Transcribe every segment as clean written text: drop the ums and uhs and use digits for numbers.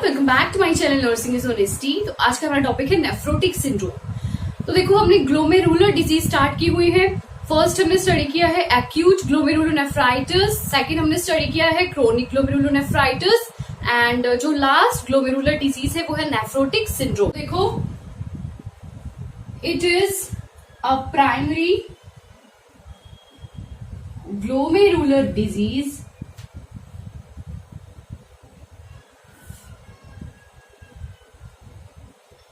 Welcome back to my channel nursing is honesty. तो आज का हमारा टॉपिक है नेफ्रोटिक सिंड्रोम। तो देखो, हमने ग्लोमेरुलर डिजीज स्टार्ट की हुई है। फर्स्ट हमने स्टडी किया है एक्यूट ग्लोमेरुलोनेफ्राइटिस, सेकंड हमने स्टडी किया है क्रोनिक ग्लोमेरुलोनेफ्राइटिस एंड जो लास्ट ग्लोमेरुलर डिजीज है वो है नेफ्रोटिक सिंड्रोम। देखो, it is a primary glomerular disease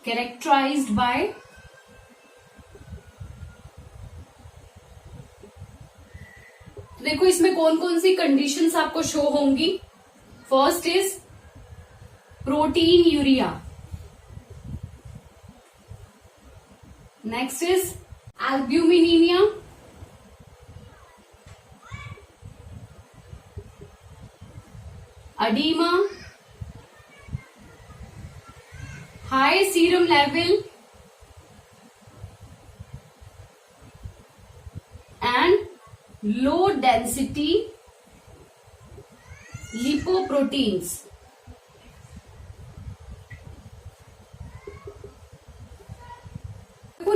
characterized by देखो इसमें कौन कौन सी कंडीशंस आपको शो होंगी। First is proteinuria, next is albuminemia, edema, high serum level and low density lipoproteins.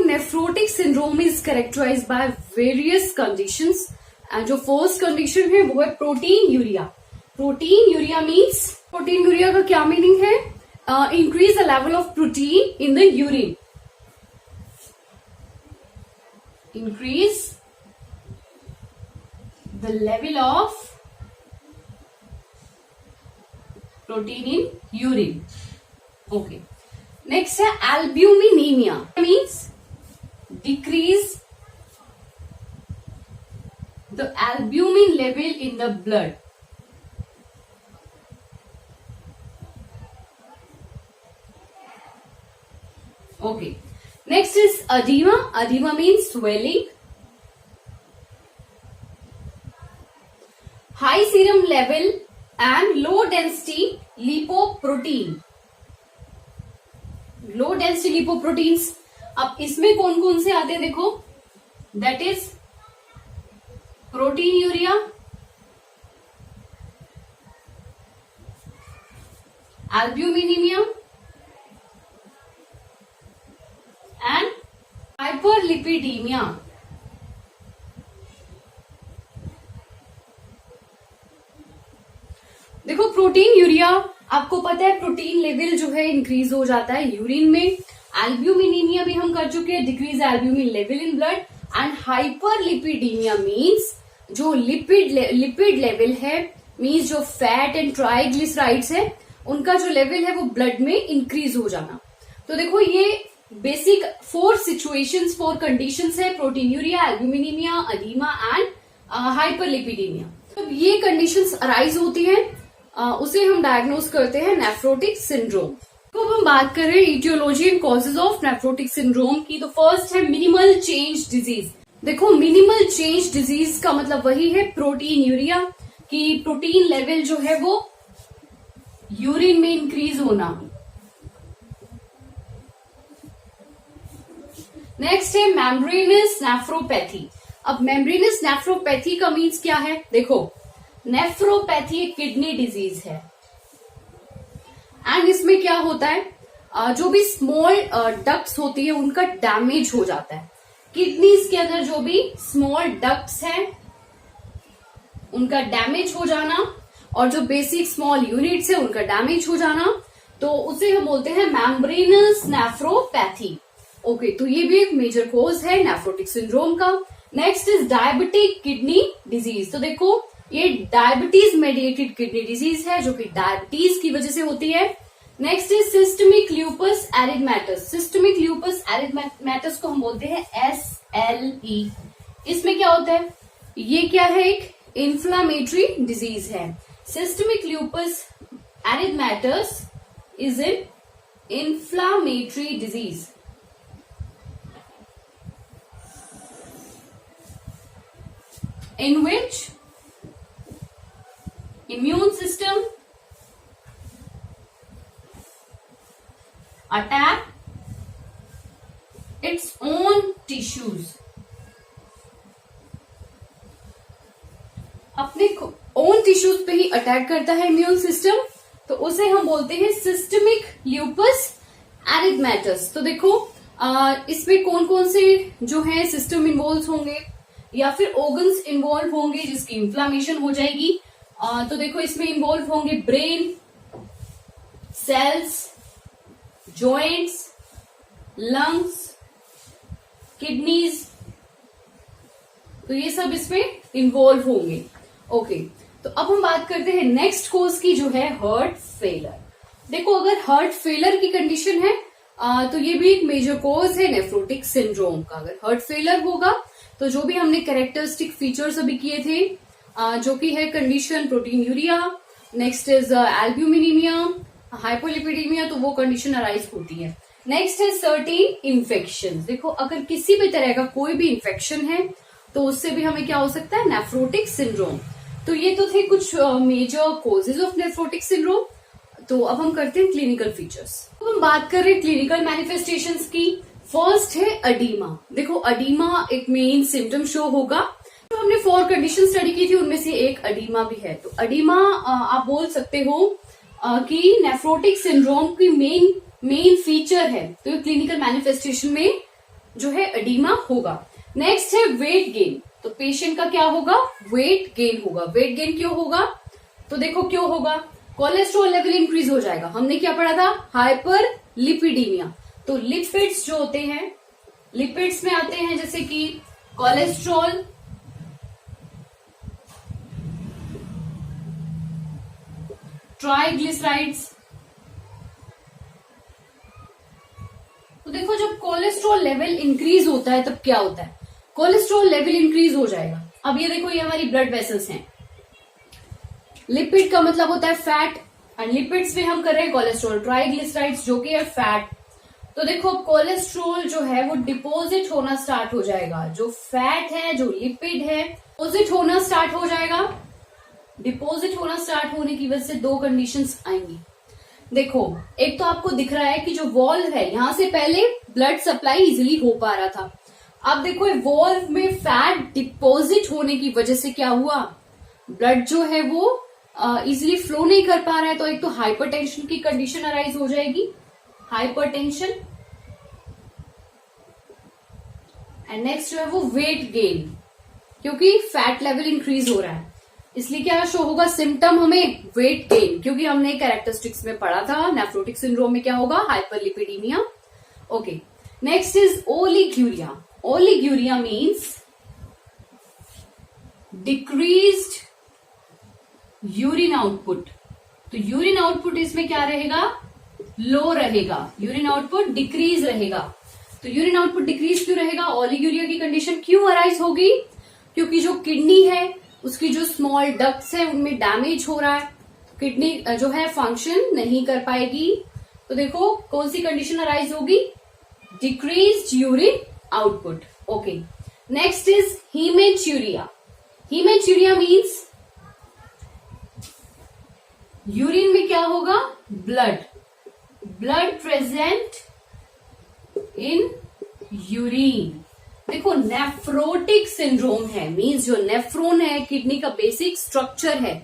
Nephrotic syndrome is characterized by various conditions and जो first condition है वो है protein urea. Protein urea means, protein urea का क्या meaning है? Increase the level of protein in the urine. Increase the level of protein in urine. Okay. Next है albuminemia. Means decrease the albumin level in the blood. Okay. Next is edema. Edema means swelling. High serum level and low density lipoprotein. Low density lipoproteins. अब इसमें कौन कौन से आते हैं देखो, that is proteinuria, albuminemia and hyperlipidemia. देखो, proteinuria आपको पता है प्रोटीन लेवल जो है इंक्रीज हो जाता है यूरिन में। एल्ब्यूमिनीमिया भी हम कर चुके हैं, decrease albumin level in blood. And hyperlipidaemia means जो लिपिड लेवल है, मीन्स जो फैट एंड ट्राइग्लिसराइड्स है उनका जो लेवल है वो ब्लड में इंक्रीज हो जाना। तो देखो, ये बेसिक 4 सिचुएशंस, 4 कंडीशंस है, proteinuria, albuminemia, edema and hyperlipidemia. तो ये कंडीशंस अराइज होती हैं, उसे हम डायग्नोज करते हैं नेफ्रोटिक सिंड्रोम। तो अब हम बात कर रहे हैं aetiology and causes of nephrotic syndrome की। तो फर्स्ट है मिनिमल चेंज डिजीज। देखो, मिनिमल चेंज डिजीज का मतलब वही है प्रोटीन यूरिया, की प्रोटीन लेवल जो है वो यूरिन में इंक्रीज होना। नेक्स्ट है मेम्ब्रेनस नेफ्रोपैथी। अब मेम्ब्रेनस नेफ्रोपैथी का मीन्स क्या है? देखो, नेफ्रोपैथी एक किडनी डिजीज है एंड इसमें क्या होता है, जो भी स्मॉल डक्ट्स होती है उनका डैमेज हो जाता है। किडनीज के अंदर जो भी स्मॉल डक्ट्स हैं उनका डैमेज हो जाना और जो बेसिक स्मॉल यूनिट्स है उनका डैमेज हो जाना, तो उसे हम बोलते हैं मेम्ब्रेनस नेफ्रोपैथी। ओके, तो ये भी एक मेजर कोज है नेफ्रोटिक सिंड्रोम का। Next is diabetic kidney disease. तो देखो, ये डायबिटीज मेडिएटेड किडनी डिजीज है जो कि डायबिटीज की वजह से होती है। Next is systemic lupus erythematous. Systemic lupus erythematous को हम बोलते हैं SLE। इसमें क्या होता है? ये क्या है? एक इन्फ्लामेटरी डिजीज है। Systemic lupus erythematous is an inflammatory disease in which immune system attack its own tissues, अपने ओन टिश्यूज पे ही अटैक करता है इम्यून सिस्टम। तो उसे हम बोलते हैं सिस्टमिक ल्यूपस एरिथमेटस। तो देखो इसमें कौन कौन से जो है सिस्टम इन्वॉल्व होंगे या फिर ऑर्गन्स इन्वॉल्व होंगे जिसकी इंफ्लामेशन हो जाएगी। तो देखो इसमें इन्वॉल्व होंगे brain, cells, joints, lungs, kidneys, तो ये सब इसमें इन्वॉल्व होंगे। ओके, तो अब हम बात करते हैं नेक्स्ट कोज की जो है हार्ट फेलर। देखो अगर हार्ट फेलर की कंडीशन है तो ये भी एक मेजर कोज है नेफ्रोटिक सिंड्रोम का। अगर हार्ट फेलर होगा तो जो भी हमने कैरेक्टरिस्टिक फीचर्स अभी किए थे जो कि है कंडीशन प्रोटीनयूरिया, नेक्स्ट इज एल्ब्यूमिनीमिया, हाइपोलिपिडीमिया, तो वो कंडीशन अराइज होती है। नेक्स्ट है सर्टेन इन्फेक्शन। देखो अगर किसी भी तरह का कोई भी इन्फेक्शन है तो उससे भी हमें क्या हो सकता है, नेफ्रोटिक सिंड्रोम। तो ये तो थे कुछ major causes of nephrotic syndrome. तो अब हम करते हैं क्लिनिकल फीचर्स। अब हम बात कर रहे हैं क्लिनिकल मैनिफेस्टेशंस की। फर्स्ट है अडीमा। देखो अडीमा एक मेन सिम्टम शो होगा। तो हमने 4 कंडीशन स्टडी की थी, उनमें से एक अडीमा भी है। तो अडीमा आप बोल सकते हो कि नेफ्रोटिक सिंड्रोम की मेन फीचर है। तो ये क्लिनिकल मैनिफेस्टेशन में जो है अडीमा होगा। नेक्स्ट है वेट गेन। तो पेशेंट का क्या होगा, वेट गेन होगा। वेट गेन क्यों होगा, तो देखो क्यों होगा, कोलेस्ट्रॉल लेवल इंक्रीज हो जाएगा। हमने क्या पढ़ा था, हाइपर लिपिडीमिया। तो लिपिड्स जो होते हैं, लिपिड्स में आते हैं जैसे कि कोलेस्ट्रॉल, ट्राइग्लिसराइड्स। तो देखो जब कोलेस्ट्रॉल लेवल इंक्रीज होता है तब क्या होता है, कोलेस्ट्रॉल लेवल इंक्रीज हो जाएगा। अब ये देखो ये हमारी ब्लड वेसल्स हैं। लिपिड का मतलब होता है फैट, एंड लिपिड्स में हम कर रहे हैं कोलेस्ट्रॉल, ट्राइग्लिसराइड्स जो कि है फैट। तो देखो कोलेस्ट्रॉल जो है वो डिपोजिट होना स्टार्ट हो जाएगा। जो फैट है, जो लिपिड है, डिपोजिट होना स्टार्ट हो जाएगा। डिपोजिट होना स्टार्ट होने की वजह से 2 कंडीशंस आएंगी। देखो एक तो आपको दिख रहा है कि जो वॉल्व है, यहां से पहले ब्लड सप्लाई इजिली हो पा रहा था। अब देखो वॉल्व में फैट डिपोजिट होने की वजह से क्या हुआ, ब्लड जो है वो इजिली फ्लो नहीं कर पा रहा है। तो एक तो हाइपरटेंशन की कंडीशन अराइज हो जाएगी, हाइपरटेंशन। एंड नेक्स्ट जो है वो वेट गेन, क्योंकि फैट लेवल इंक्रीज हो रहा है, इसलिए क्या शो होगा सिम्टम हमें, वेट गेन। क्योंकि हमने कैरेक्टरिस्टिक्स में पढ़ा था नेफ्रोटिक सिंड्रोम में क्या होगा, hyperlipidaemia. Okay, next is oliguria. Oliguria means decreased urine output. तो यूरिन आउटपुट इसमें क्या रहेगा, लो रहेगा, यूरिन आउटपुट डिक्रीज रहेगा। तो यूरिन आउटपुट डिक्रीज क्यों रहेगा, ओलिग्यूरिया की कंडीशन क्यों अराइज होगी, क्योंकि जो किडनी है उसकी जो स्मॉल डक्ट्स है उनमें डैमेज हो रहा है, किडनी जो है फंक्शन नहीं कर पाएगी। तो देखो कौन सी कंडीशन अराइज होगी, decreased urine output. Okay, next is hematuria. Hematuria means urine में क्या होगा, ब्लड प्रेजेंट इन यूरिन। देखो नेफ्रोटिक सिंड्रोम है, मीन्स जो नेफ्रोन है, किडनी का बेसिक स्ट्रक्चर है,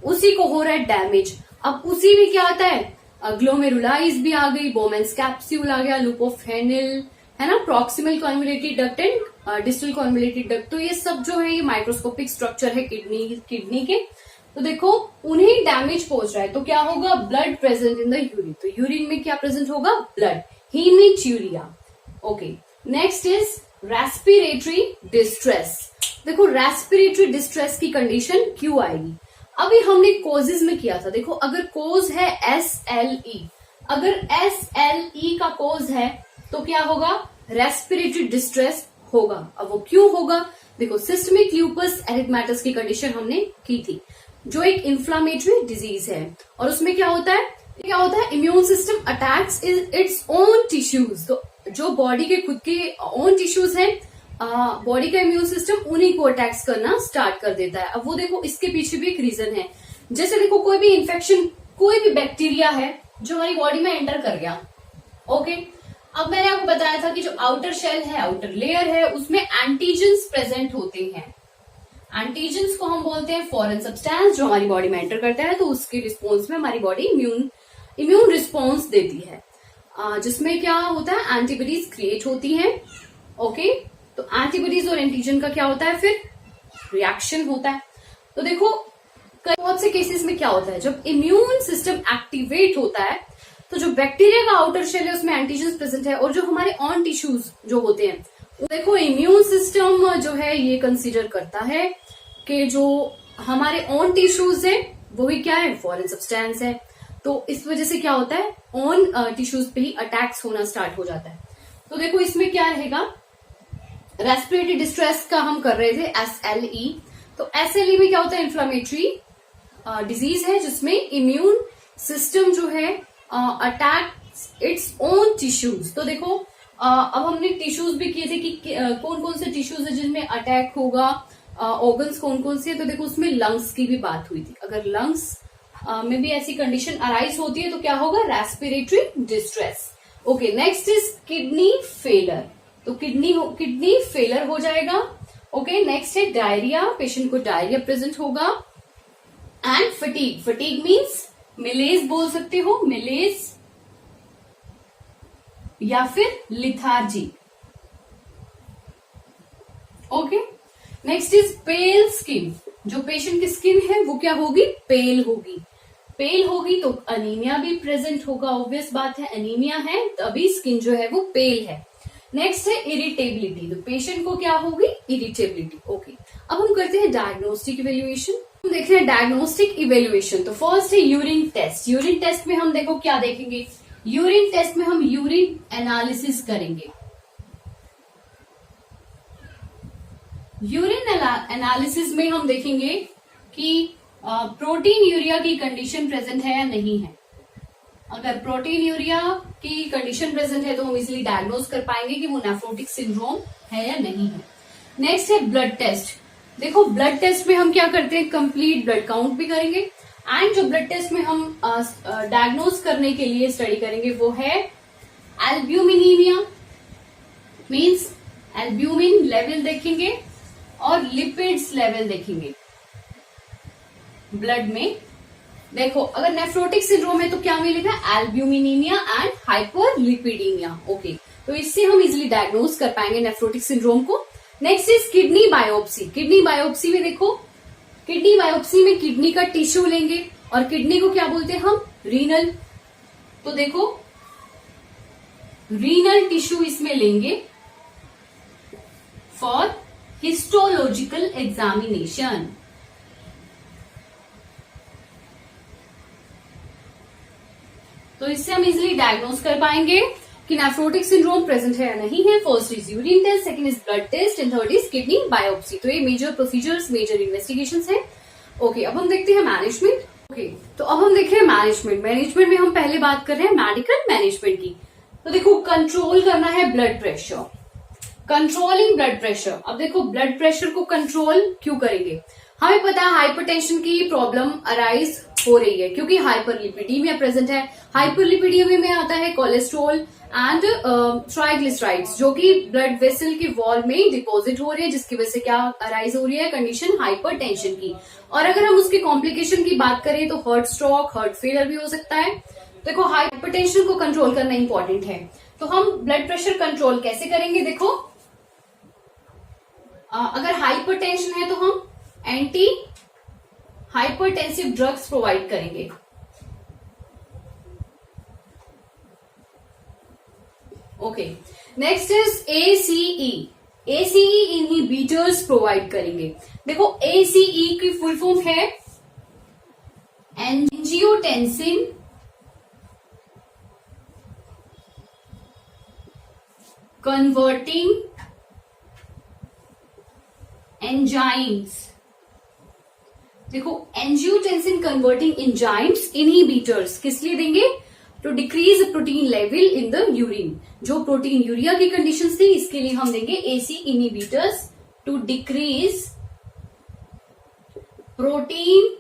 उसी को हो रहा है डैमेज। अब उसी में क्या आता है, ग्लोमेरुलाइज भी आ गई, बोमेंस कैप्सूल आ गया, लूप ऑफ हेनिल है ना, proximal convoluted duct and distal convoluted duct. तो ये सब जो है ये माइक्रोस्कोपिक स्ट्रक्चर है किडनी के। तो देखो उन्हें डैमेज पहुंच रहा है, तो क्या होगा, blood present in the urine. तो यूरिन में क्या प्रेजेंट होगा, blood, hematuria. Okay, next is respiratory distress. देखो रेस्पिरेटरी डिस्ट्रेस की कंडीशन क्यों आएगी, अभी हमने कोजेज में किया था। देखो अगर कोज है SLE, अगर SLE का कोज है तो क्या होगा, रेस्पिरेटरी डिस्ट्रेस होगा। अब वो क्यों होगा, देखो सिस्टमिक ल्यूपस एरिथमेटस की कंडीशन हमने की थी, जो एक इन्फ्लामेटरी डिजीज है, और उसमें क्या होता है, immune system attacks its own tissues. तो जो बॉडी के खुद के ओन टिश्यूज हैं, बॉडी का इम्यून सिस्टम उन्हीं को अटैक्स करना स्टार्ट कर देता है। अब वो देखो इसके पीछे भी एक रीजन है, जैसे देखो कोई भी इन्फेक्शन, कोई भी बैक्टीरिया है जो हमारी बॉडी में एंटर कर गया। ओके, अब मैंने आपको बताया था कि जो आउटर शेल है, आउटर लेयर है, उसमें एंटीजेंस प्रेजेंट होते हैं। एंटीजेंस को हम बोलते हैं फॉरेन सब्सटेंस जो हमारी बॉडी में एंटर करता है, तो उसके रिस्पॉन्स में हमारी बॉडी इम्यून रिस्पॉन्स देती है, जिसमें क्या होता है, एंटीबॉडीज क्रिएट होती हैं। ओके, तो एंटीबॉडीज और एंटीजन का क्या होता है, फिर रिएक्शन होता है। तो देखो कई बहुत से केसेस में क्या होता है, जब इम्यून सिस्टम एक्टिवेट होता है तो जो बैक्टीरिया का आउटर शेल है उसमें एंटीजन प्रेजेंट है, और जो हमारे ऑन टिश्यूज जो होते हैं, देखो इम्यून सिस्टम जो है ये कंसीडर करता है कि जो हमारे ऑन टिश्यूज है वो ही क्या है, फॉरेन सब्सटेंस है। तो इस वजह से क्या होता है, ऑन टिश्यूज पे ही अटैक्स होना स्टार्ट हो जाता है। तो देखो इसमें क्या रहेगा, रेस्पिरेटरी डिस्ट्रेस का हम कर रहे थे SLE। तो SLE में क्या होता है, इन्फ्लामेटरी डिजीज है जिसमें इम्यून सिस्टम जो है अटैक इट्स ओन टिश्यूज। तो देखो अब हमने टिश्यूज भी किए थे कि कौन कौन से टिश्यूज है जिनमें अटैक होगा, ऑर्गन्स कौन कौन से है। तो देखो उसमें लंग्स की भी बात हुई थी, अगर लंग्स में भी ऐसी कंडीशन अराइज होती है तो क्या होगा, respiratory distress. Okay, next is kidney failure, तो किडनी फेलर हो जाएगा। ओके, नेक्स्ट है डायरिया, पेशेंट को डायरिया प्रेजेंट होगा। एंड फटीग मीन्स मिलेज बोल सकते हो, मिलेज या फिर lethargy. Okay, next is pail skin, जो पेशेंट की स्किन है वो क्या होगी, पेल होगी। पेल होगी तो अनीमिया भी प्रेजेंट होगा, ऑब्वियस बात है, अनीमिया है तभी स्किन जो है वो पेल है। नेक्स्ट है इरिटेबिलिटी, तो पेशेंट को क्या होगी, इरिटेबिलिटी। ओके, अब हम करते हैं डायग्नोस्टिक इवेल्युएशन। हम देख रहे हैं डायग्नोस्टिक इवेल्युएशन। तो फर्स्ट है यूरिन टेस्ट। यूरिन टेस्ट में हम देखो क्या देखेंगे, यूरिन टेस्ट में हम यूरिन एनालिसिस करेंगे। यूरिन एनालिसिस में हम देखेंगे कि प्रोटीन यूरिया की कंडीशन प्रेजेंट है या नहीं है। अगर प्रोटीन यूरिया की कंडीशन प्रेजेंट है तो हम इजिली डायग्नोज कर पाएंगे कि वो नेफ्रोटिक सिंड्रोम है या नहीं है। नेक्स्ट है ब्लड टेस्ट। देखो ब्लड टेस्ट में हम क्या करते हैं, कंप्लीट ब्लड काउंट भी करेंगे, एंड जो ब्लड टेस्ट में हम डायग्नोज करने के लिए स्टडी करेंगे वो है एल्ब्यूमिनीमिया, मीन्स एल्ब्यूमिन लेवल देखेंगे और लिपिड्स लेवल देखेंगे ब्लड में। देखो अगर नेफ्रोटिक सिंड्रोम है तो क्या मिलेगा, एल्ब्यूमिनीमिया एंड हाइपरलिपिडीमिया। ओके, तो इससे हम इजिली डायग्नोज कर पाएंगे नेफ्रोटिक सिंड्रोम को। Next is kidney biopsy. Kidney biopsy में देखो, किडनी बायोप्सी में किडनी का टिश्यू लेंगे और किडनी को क्या बोलते हैं हम, रीनल। तो देखो रीनल टिश्यू इसमें लेंगे फॉर हिस्टोलॉजिकल एग्जामिनेशन। तो इससे हम इजिली डायग्नोज कर पाएंगे कि नेफ्रोटिक सिंड्रोम प्रेजेंट है या नहीं है। First is urine test, second is blood test and third is kidney biopsy. तो ये मेजर प्रोसीजर्स, मेजर इन्वेस्टिगेशंस है। ओके, अब हम देखते हैं मैनेजमेंट। ओके, तो अब हम देख रहे हैं मैनेजमेंट। मैनेजमेंट में हम पहले बात कर रहे हैं मेडिकल मैनेजमेंट की। तो देखो कंट्रोल करना है blood pressure, controlling blood pressure. अब देखो ब्लड प्रेशर को कंट्रोल क्यों करेंगे, हमें पता है हाइपरटेंशन की प्रॉब्लम अराइज हो रही है क्योंकि हाइपरलिपिडीमिया प्रेजेंट है। हाइपरलिपिडीमिया में आता है कोलेस्ट्रॉल एंड ट्राइग्लिसराइड्स जो कि ब्लड वेसल के वॉल में डिपॉजिट हो रहे हैं, जिसकी वजह से क्या अराइज हो रही है, कंडीशन हाइपरटेंशन की। और अगर हम उसके कॉम्प्लिकेशन की बात करें तो हार्ट स्ट्रोक, हार्ट फेलियर भी हो सकता है। देखो हाइपरटेंशन को कंट्रोल करना इंपॉर्टेंट है। तो हम ब्लड प्रेशर कंट्रोल कैसे करेंगे, देखो अगर हाइपरटेंशन है तो हम एंटी हाइपरटेंसिव ड्रग्स प्रोवाइड करेंगे। Okay, next is ACE। ACE inhibitors provide करेंगे। देखो ACE की फुल फॉर्म है एंजियोटेंसिन कन्वर्टिंग एंजाइम्स। देखो एंजियोटेंसिन कन्वर्टिंग एंजाइम्स इनहिबिटर्स किस लिए देंगे, to decrease protein level in the urine. जो प्रोटीन यूरिया की कंडीशंस थी इसके लिए हम देंगे AC inhibitors to decrease protein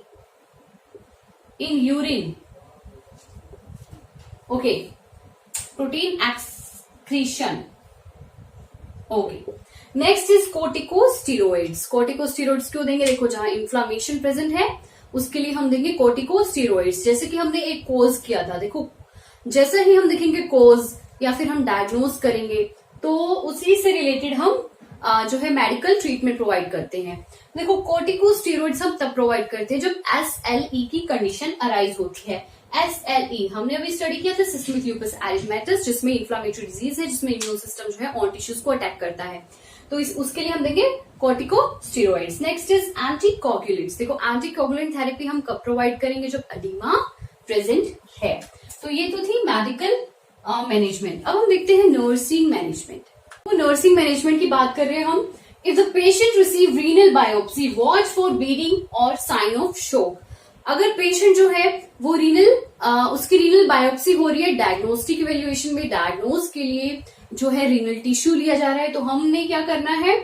in urine. Okay, protein excretion. Okay, next is corticosteroids. Corticosteroids क्यों देंगे? देखो जहां इन्फ्लामेशन प्रेजेंट है उसके लिए हम देंगे कोर्टिकोस्टेरॉइड्स। जैसे कि हमने एक कोज किया था, देखो जैसे ही हम देखेंगे कोज या फिर हम डायग्नोज करेंगे तो उसी से रिलेटेड हम जो है मेडिकल ट्रीटमेंट प्रोवाइड करते हैं। देखो कोर्टिकोस्टेरॉइड्स हम तब प्रोवाइड करते हैं जब SLE की कंडीशन अराइज होती है। SLE हमने अभी स्टडी किया था, सिस्टमिक लूपस एरिथमेटस, जिसमें इन्फ्लामेटरी डिजीज है, जिसमें इम्यून सिस्टम जो है ऑन टिश्यूज को अटैक करता है। तो उसके लिए हम देंगे कोर्टिकोस्टेरॉइड्स। Next is anticoagulants. देखो एंटीकोगुलेंट थेरेपी हम कब प्रोवाइड करेंगे? जब एडिमा प्रेजेंट है। तो ये तो थी मेडिकल मैनेजमेंट। अब हम देखते हैं नर्सिंग मैनेजमेंट। तो नर्सिंग मैनेजमेंट की बात कर रहे हैं हम। If the patient receive renal biopsy, watch for bleeding और साइन ऑफ शोक। अगर पेशेंट जो है वो उसकी रीनल बायोप्सी हो रही है, डायग्नोस्टिक इवेल्युएशन में डायग्नोज के लिए जो है रीनल टिश्यू लिया जा रहा है, तो हमने क्या करना है?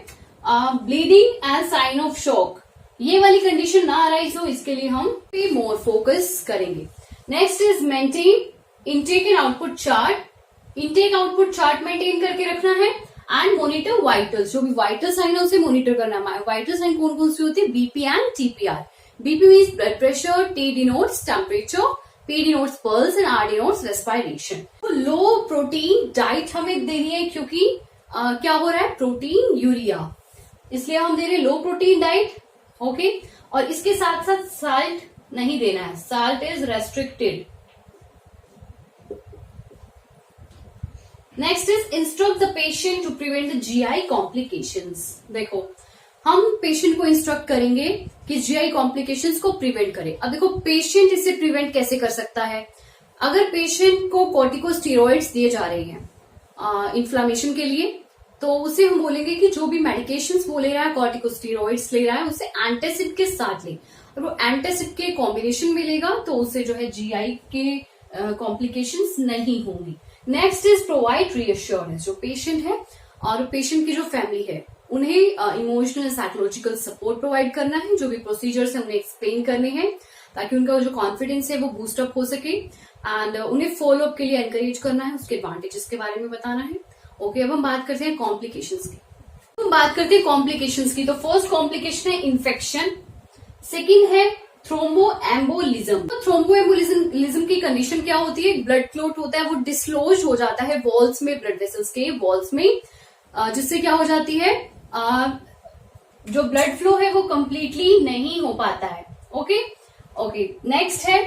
Bleeding and sign of shock, ये वाली कंडीशन ना अराइज हो, इसके लिए हम पे मोर फोकस करेंगे। Next is maintain intake and output chart. Intake output chart maintain करके रखना है एंड मॉनिटर वाइटल्स। जो भी वाइटल साइन है उसे मॉनिटर करना है। वाइटल साइन कौन कौन सी होती है? BP and TPR। BP means blood pressure, T denotes temperature, P denotes pulse and R denotes respiration. तो लो प्रोटीन डाइट हमें देनी है क्योंकि क्या हो रहा है? प्रोटीन यूरिया, इसलिए हम दे रहे हैं लो प्रोटीन डाइट। ओके, और इसके साथ साथ साल्ट नहीं देना है, salt is restricted. Next is instruct the patient to prevent the GI complications. देखो हम पेशेंट को इंस्ट्रक्ट करेंगे कि GI कॉम्प्लिकेशंस को प्रिवेंट करे। अब देखो पेशेंट इसे प्रिवेंट कैसे कर सकता है? अगर पेशेंट को कोर्टिकोस्टेरॉइड्स दिए जा रहे हैं इन्फ्लामेशन के लिए, तो उसे हम बोलेंगे कि जो भी मेडिकेशंस वो ले रहा है, कोर्टिकोस्टेरॉइड्स ले रहा है, उसे एंटासिड के साथ ले। और वो एंटासिड के कॉम्बिनेशन में लेगा तो उसे जो है GI के कॉम्प्लिकेशंस नहीं होंगी। Next is provide reassurance. जो पेशेंट है और पेशेंट की जो फैमिली है उन्हें इमोशनल साइकोलॉजिकल सपोर्ट प्रोवाइड करना है। जो भी प्रोसीजर्स है उन्हें एक्सप्लेन करने हैं ताकि उनका जो कॉन्फिडेंस है वो बूस्ट अप हो सके, एंड उन्हें फॉलो अप के लिए एनकरेज करना है, उसके एडवांटेजेस के बारे में बताना है। ओके, अब हम बात करते हैं कॉम्प्लिकेशंस की। हम बात करते हैं कॉम्प्लिकेशंस की। तो फर्स्ट कॉम्प्लिकेशन है इन्फेक्शन, सेकेंड है थ्रोम्बोएम्बोलिज्म। तो थ्रोम्बोएम्बोलिज्म की कंडीशन क्या होती है? ब्लड क्लॉट होता है, वो डिस्लोज हो जाता है वॉल्स में, ब्लड वेसल्स के वॉल्स में, जिससे क्या हो जाती है? जो ब्लड फ्लो है वो कंप्लीटली नहीं हो पाता है। ओके, नेक्स्ट है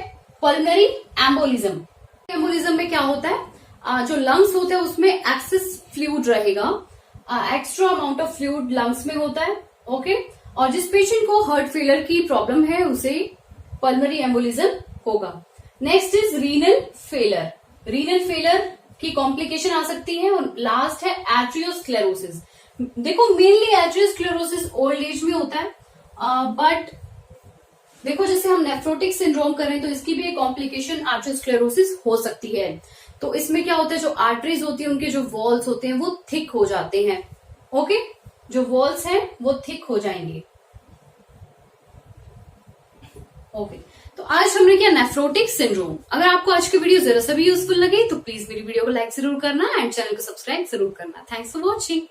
पल्मोनरी एम्बोलिज्म। एम्बोलिज्म में क्या होता है? जो लंग्स होते हैं उसमें एक्सेस फ्लूइड रहेगा, extra amount of fluid lungs में होता है। ओके, और जिस पेशेंट को हार्ट फेलियर की प्रॉब्लम है उसे पल्मोनरी एम्बोलिज्म होगा। Next is renal failure. Renal failure की कॉम्प्लिकेशन आ सकती है। और लास्ट है एट्रियोस्क्लेरोसिस। देखो मेनली एट्रियोस्क्लेरोसिस ओल्ड एज में होता है, बट देखो जैसे हम नेफ्रोटिक सिंड्रोम कर रहे हैं तो इसकी भी एक कॉम्प्लिकेशन एट्रियोस्क्लेरोसिस हो सकती है। तो इसमें क्या होता है? जो आर्टरीज होती है उनके जो वॉल्स होते हैं वो थिक हो जाते हैं। ओके, जो वॉल्स हैं वो थिक हो जाएंगे। ओके, तो आज हमने किया नेफ्रोटिक सिंड्रोम। अगर आपको आज की वीडियो जरा सा भी यूजफुल लगे तो प्लीज मेरी वीडियो को लाइक जरूर करना एंड चैनल को सब्सक्राइब जरूर करना। Thanks for watching.